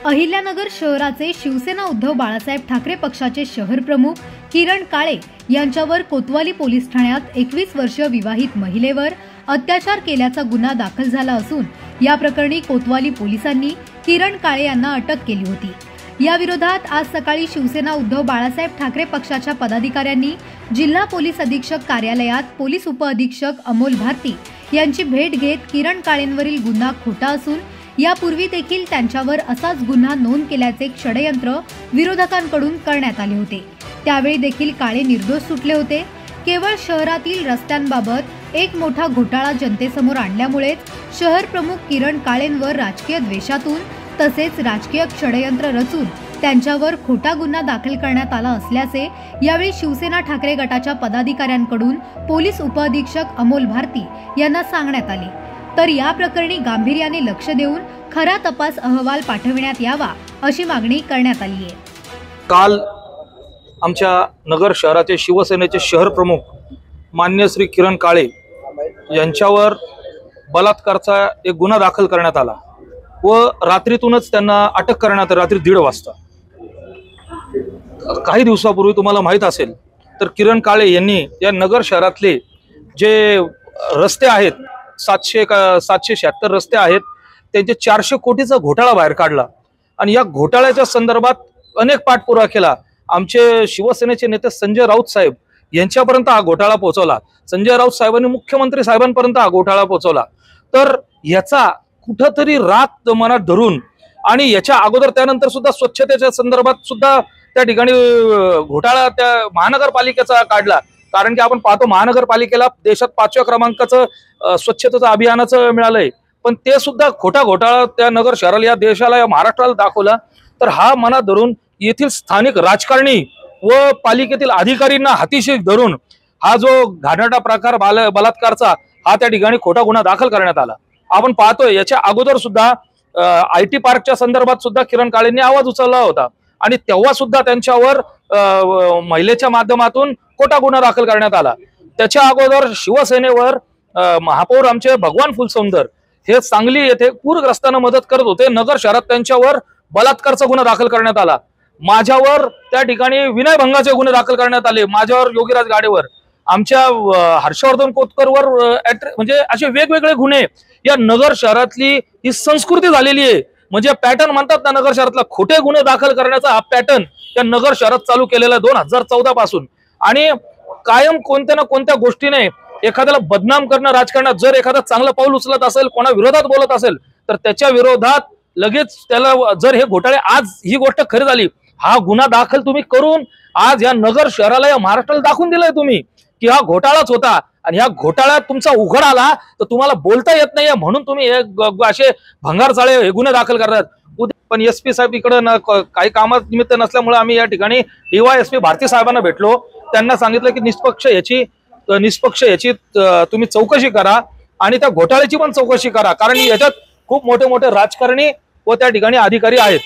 अहिल्यानगर शहराचे शिवसेना उद्धव बाळासाहेब ठाकरे पक्षाचे शहर प्रमुख किरण काळे यांच्यावर कोतवाली पोलीस ठाण्यात 21 वर्ष विवाहित महिलेवर अत्याचार केल्याचा गुन्हा दाखल झाला असून या प्रकरणी कोतवाली पोलिसांनी किरण काळे यांना अटक केली होती। या विरोधात आज सकाळी शिवसेना उद्धव बाळासाहेब ठाकरे पक्षाच्या पदाधिकाऱ्यांनी जिल्हा पोलीस अधीक्षक कार्यालयात पोलीस उपअधीक्षक अमोल भारती यांची भेट घेत किरण काळेंवरील गुन्हा खोटा असून यापूर्वी देखील त्यांच्यावर असाच गुन्हा नोंद केल्याचे षडयंत्र विरोधकांकडून करण्यात आले होते। त्यावेळी देखील काळे निर्दोष सुटले होते। केवळ शहरातील रस्त्यांबाबत एक मोठा घोटाळा जनतेसमोर आणल्यामुळेच शहर प्रमुख किरण काळेंवर राजकीय द्वेषातून तसेच राजकीय षडयंत्र रचून त्यांच्यावर खोटा गुन्हा दाखल करण्यात आला असल्याचे यावेळी शिवसेना ठाकरे गटाच्या पदाधिकाऱ्यांकडून पोलीस उपअधीक्षक अमोल भारती यांना सांगण्यात आले। तर या प्रकरणी गांभीर्याने लक्ष देऊन खरा तपास अहवाल पाठविण्यात यावा अशी मागणी करण्यात आली आहे। काल आमच्या नगर शहराचे शिवसेनेचे शहर प्रमुख मान्य श्री किरण काळे यांच्यावर बलात्काराचा एक गुन्हा दाखल करण्यात आला व रात्रीतूनच त्यांना अटक करण्यात रात्री 1:30 वाजता। काही दिवसापूर्वी तुम्हाला माहित असेल तर किरण काळे यांनी या नगर शहरातले जे रस्ते आहेत 776 रस्ते आहेत त्यांचे 400 कोटीचा घोटाळा बाहेर काढला आणि या घोटाळ्याच्या संदर्भात अनेक पाठपुरावा केला। आमचे शिवसेनेचे नेते संजय राऊत साहेब यांच्यापर्यंत हा घोटाळा पोहोचवला। संजय राऊत साहेबांनी मुख्यमंत्री साहेबांपर्यंत हा घोटाळा पोहोचवला। तर याचा कुठेतरी रात मनात धरून आणि याच्या अगोदर त्यानंतर सुद्धा स्वच्छतेच्या संदर्भात सुद्धा त्या ठिकाणी घोटाळा त्या महानगरपालिकेचा काढला। कारण की आपण पाहतो महानगरपालिकेला देशात 5व्या क्रमांकाचं स्वच्छतेचं अभियानाचं मिळालंय, पण ते सुद्धा खोटा घोटाळा त्या नगर शहराला या देशाला या महाराष्ट्राला दाखवला। तर हा मनात धरून येथील स्थानिक राजकारणी व पालिकेतील अधिकाऱ्यांना हातीशी धरून हा जो घाणेरडा प्रकार बलात्कारचा हा त्या ठिकाणी खोटा गुन्हा दाखल करण्यात आला। आपण पाहतोय याच्या अगोदर सुद्धा IT पार्कच्या संदर्भात सुद्धा किरण काळेंनी आवाज उचलला होता आणि तेव्हा सुद्धा त्यांच्यावर महिलेच्या माध्यमातून खोटा गुन्हा दाखल करण्यात आला। त्याच्या अगोदर शिवसेनेवर महापौर आमचे भगवान फुलसुंदर हे सांगली येथे पूरग्रस्तांना मदत करत होते। नगर शहरात त्यांच्यावर बलात्काराचा गुन्हा दाखल करण्यात आला। माझ्यावर त्या ठिकाणी विनयभंगाचे गुन्हे दाखल करण्यात आले, माझ्यावर योगीराज गाडेवर, आमच्या हर्षवर्धन कोतकरवर म्हणजे असे वेगवेगळे गुन्हे या नगर शहरातली ही संस्कृती झालेली आहे। म्हणजे पॅटर्न म्हणतात ना नगर शहरातला खोटे गुन्हे दाखल करण्याचा हा पॅटर्न या नगर शहरात चालू केलेला 2014 पासून। आणि कायम कोणत्या ना कोणत्या गोष्टीने एखाद्याला बदनाम करणं राजकारणात, जर एखादा चांगलं पाऊल उचलत असेल, कोणा विरोधात बोलत असेल तर त्याच्या विरोधात लगेच त्याला जर हे घोटाळे आज ही गोष्ट खरी झाली हा गुन्हा दाखल तुम्ही करून आज या नगर शहराला या महाराष्ट्राला दाखवून दिलंय तुम्ही की हा घोटाळाच होता आणि ह्या घोटाळ्यात तुमचा उघड आला तर तुम्हाला बोलता येत नाहीये म्हणून तुम्ही असे भंगारचाळे हे गुन्हे दाखल करतात। पण SP साहेब इकडे काही कामात निमित्त नसल्यामुळे आम्ही या ठिकाणी DYSP भारती साहेबांना भेटलो। त्यांना सांगितलं की निष्पक्ष याची तुम्ही चौकशी करा आणि त्या घोटाळ्याची पण चौकशी करा, कारण याच्यात खूप मोठे मोठे राजकारणी व त्या ठिकाणी अधिकारी आहेत।